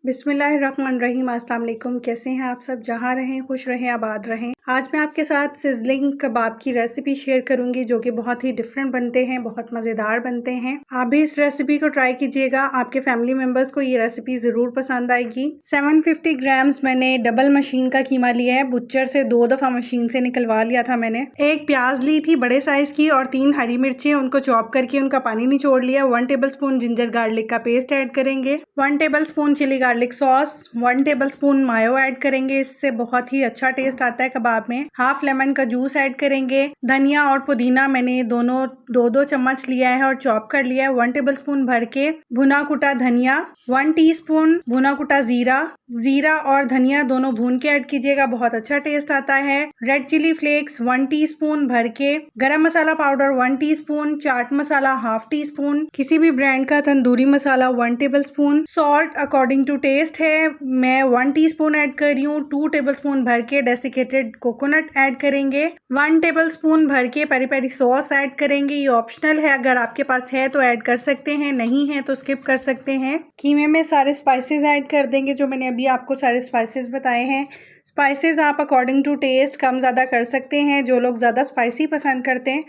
बिस्मिल्लाहिर्रहमानिर्रहीम। अस्सलाम वालेकुम। कैसे हैं आप सब? जहाँ रहें खुश रहें, आबाद रहें। आज मैं आपके साथ सिजलिंग कबाब की रेसिपी शेयर करूंगी जो कि बहुत ही डिफरेंट बनते हैं, बहुत मज़ेदार बनते हैं। आप भी इस रेसिपी को ट्राई कीजिएगा, आपके फैमिली मेंबर्स को ये रेसिपी ज़रूर पसंद आएगी। 750 ग्राम्स मैंने डबल मशीन का कीमा लिया है। बुच्चर से 2 दफ़ा मशीन से निकलवा लिया था मैंने। एक प्याज ली थी बड़े साइज़ की और 3 हरी मिर्चें, उनको चॉप करके उनका पानी निचोड़ लिया। 1 टेबल स्पून जिंजर गार्लिक का पेस्ट ऐड करेंगे। 1 tablespoon chilli garlic sauce, 1 tablespoon mayo add करेंगे, इससे बहुत ही अच्छा टेस्ट आता है कबाब में। हाफ लेमन का जूस ऐड करेंगे। धनिया और पुदीना मैंने दोनों 2-2 चम्मच लिया है और चॉप कर लिया है। 1 टेबल स्पून भर के भुना कुटा धनिया, 1 टीस्पून भुना कुटा जीरा और धनिया दोनों भून के ऐड कीजिएगा, बहुत अच्छा टेस्ट आता है। रेड चिली फ्लेक्स 1 टीस्पून भर के, garam masala powder 1 teaspoon, chaat masala half teaspoon, किसी भी ब्रांड का tandoori masala 1 tablespoon, salt according to taste है, मैं 1 टीस्पून ऐड कर रही हूँ। 2 टेबल स्पून भर के डेसिकेटेड कोकोनट ऐड करेंगे। 1 टेबल स्पून भर के पेरी पेरी सॉस ऐड करेंगे। ये ऑप्शनल है, अगर आपके पास है तो ऐड कर सकते हैं, नहीं है तो स्किप कर सकते हैं। कीमे में सारे स्पाइसेस ऐड कर देंगे जो मैंने अभी आपको सारे स्पाइसेस बताए हैं। स्पाइसेस आप अकॉर्डिंग टू टेस्ट कम ज़्यादा कर सकते हैं। जो लोग ज़्यादा स्पाइसी पसंद करते हैं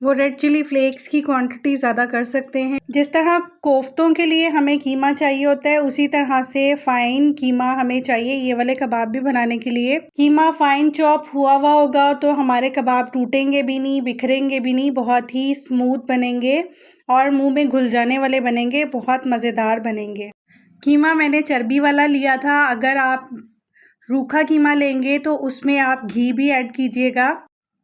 वो रेड चिली फ्लेक्स की क्वांटिटी ज़्यादा कर सकते हैं। जिस तरह कोफ्तों के लिए हमें कीमा चाहिए होता है, उसी तरह से फ़ाइन कीमा हमें चाहिए ये वाले कबाब भी बनाने के लिए। कीमा फ़ाइन चॉप हुआ होगा तो हमारे कबाब टूटेंगे भी नहीं, बिखरेंगे भी नहीं, बहुत ही स्मूथ बनेंगे और मुंह में घुल जाने वाले बनेंगे, बहुत मज़ेदार बनेंगे। कीमा मैंने चर्बी वाला लिया था। अगर आप रूखा कीमा लेंगे तो उसमें आप घी भी ऐड कीजिएगा।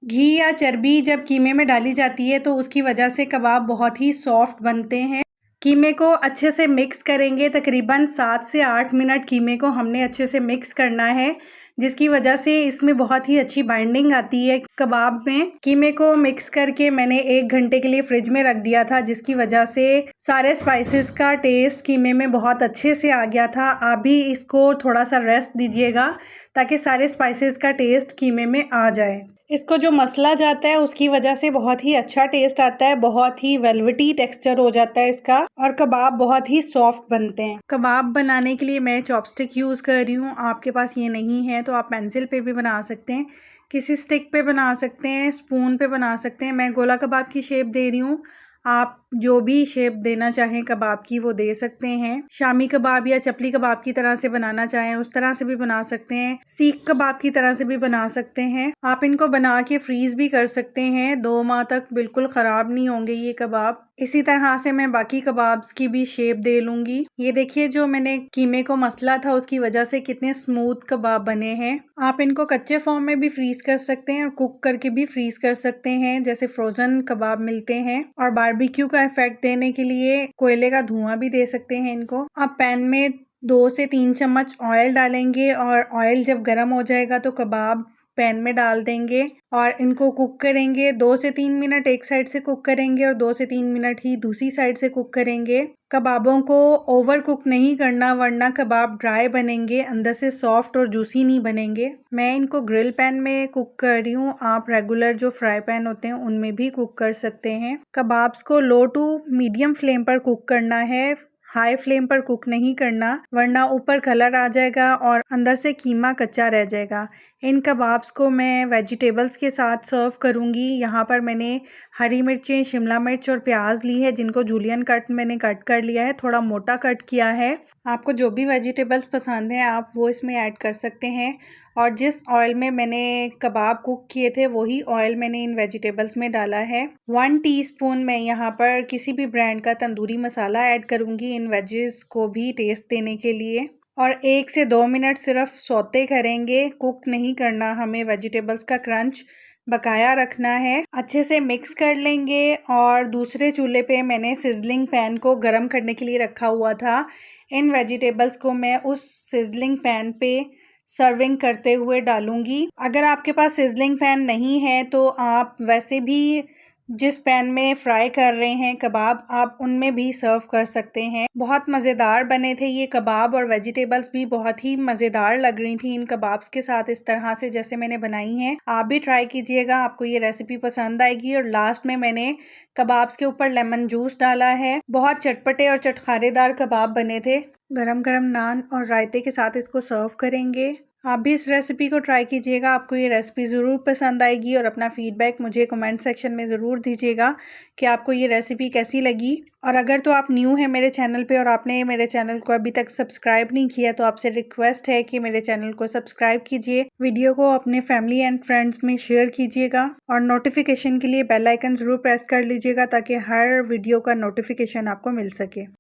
घी या चर्बी जब कीमे में डाली जाती है तो उसकी वजह से कबाब बहुत ही सॉफ्ट बनते हैं। कीमे को अच्छे से मिक्स करेंगे, तकरीबन 7 से 8 मिनट कीमे को हमने अच्छे से मिक्स करना है, जिसकी वजह से इसमें बहुत ही अच्छी बाइंडिंग आती है कबाब में। कीमे को मिक्स करके मैंने 1 घंटे के लिए फ्रिज में रख दिया था, जिसकी वजह से सारे स्पाइसेस का टेस्ट कीमे में बहुत अच्छे से आ गया था। आप भी इसको थोड़ा सा रेस्ट दीजिएगा ताकि सारे स्पाइसेस का टेस्ट कीमे में आ जाए। इसको जो मसला जाता है उसकी वजह से बहुत ही अच्छा टेस्ट आता है, बहुत ही वेलवेटी टेक्सचर हो जाता है इसका और कबाब बहुत ही सॉफ्ट बनते हैं। कबाब बनाने के लिए मैं चॉपस्टिक यूज़ कर रही हूँ। आपके पास ये नहीं है तो आप पेंसिल पे भी बना सकते हैं, किसी स्टिक पे बना सकते हैं, स्पून पे बना सकते हैं। मैं गोला कबाब की शेप दे रही हूँ, आप जो भी शेप देना चाहें कबाब की वो दे सकते हैं। शामी कबाब या चपली कबाब की तरह से बनाना चाहें उस तरह से भी बना सकते हैं। सीख कबाब की तरह से भी बना सकते हैं। आप इनको बना के फ्रीज भी कर सकते हैं, 2 माह तक बिल्कुल ख़राब नहीं होंगे ये कबाब। इसी तरह से मैं बाकी कबाब्स की भी शेप दे लूँगी। ये देखिए जो मैंने कीमे को मसला था उसकी वजह से कितने स्मूथ कबाब बने हैं। आप इनको कच्चे फॉर्म में भी फ्रीज कर सकते हैं और कुक करके भी फ्रीज कर सकते हैं, जैसे फ्रोज़न कबाब मिलते हैं। और बारबेक्यू का इफेक्ट देने के लिए कोयले का धुआं भी दे सकते हैं इनको। आप पैन में 2 से 3 चम्मच ऑयल डालेंगे और ऑयल जब गर्म हो जाएगा तो कबाब पैन में डाल देंगे और इनको कुक करेंगे। 2 से 3 मिनट एक साइड से कुक करेंगे और 2 से 3 मिनट ही दूसरी साइड से कुक करेंगे। कबाबों को ओवर कुक नहीं करना वरना कबाब ड्राई बनेंगे, अंदर से सॉफ्ट और जूसी नहीं बनेंगे। मैं इनको ग्रिल पैन में कुक कर रही हूँ, आप रेगुलर जो फ्राई पैन होते हैं उनमें भी कुक कर सकते हैं। कबाब्स को लो टू मीडियम फ्लेम पर कुक करना है, हाई फ्लेम पर कुक नहीं करना वरना ऊपर कलर आ जाएगा और अंदर से कीमा कच्चा रह जाएगा। इन कबाब्स को मैं वेजिटेबल्स के साथ सर्व करूंगी। यहाँ पर मैंने हरी मिर्चें, शिमला मिर्च और प्याज ली है, जिनको जूलियन कट मैंने कट कर लिया है, थोड़ा मोटा कट किया है। आपको जो भी वेजिटेबल्स पसंद हैं आप वो इसमें ऐड कर सकते हैं और जिस ऑयल में मैंने कबाब कुक किए थे वही ऑयल मैंने इन वेजिटेबल्स में डाला है। 1 टीस्पून मैं यहाँ पर किसी भी ब्रांड का तंदूरी मसाला ऐड करूँगी इन वेजेस को भी टेस्ट देने के लिए और 1 से 2 मिनट सिर्फ सौते करेंगे, कुक नहीं करना हमें। वेजिटेबल्स का क्रंच बकाया रखना है। अच्छे से मिक्स कर लेंगे और दूसरे चूल्हे पे मैंने सिजलिंग पैन को गर्म करने के लिए रखा हुआ था। इन वेजिटेबल्स को मैं उस सिजलिंग पैन पे सर्विंग करते हुए डालूंगी। अगर आपके पास सिजलिंग पैन नहीं है तो आप वैसे भी जिस पैन में फ्राई कर रहे हैं कबाब, आप उनमें भी सर्व कर सकते हैं। बहुत मज़ेदार बने थे ये कबाब और वेजिटेबल्स भी बहुत ही मज़ेदार लग रही थी इन कबाब्स के साथ, इस तरह से जैसे मैंने बनाई हैं। आप भी ट्राई कीजिएगा, आपको ये रेसिपी पसंद आएगी। और लास्ट में मैंने कबाब्स के ऊपर लेमन जूस डाला है। बहुत चटपटे और चटखारेदार कबाब बने थे। गरम गरम नान और रायते के साथ इसको सर्व करेंगे। आप भी इस रेसिपी को ट्राई कीजिएगा, आपको ये रेसिपी ज़रूर पसंद आएगी। और अपना फीडबैक मुझे कमेंट सेक्शन में ज़रूर दीजिएगा कि आपको ये रेसिपी कैसी लगी। और अगर तो आप न्यू हैं मेरे चैनल पे और आपने मेरे चैनल को अभी तक सब्सक्राइब नहीं किया, तो आपसे रिक्वेस्ट है कि मेरे चैनल को सब्सक्राइब कीजिए, वीडियो को अपने फैमिली एंड फ्रेंड्स में शेयर कीजिएगा और नोटिफिकेशन के लिए बेल आइकन ज़रूर प्रेस कर लीजिएगा ताकि हर वीडियो का नोटिफिकेशन आपको मिल सके।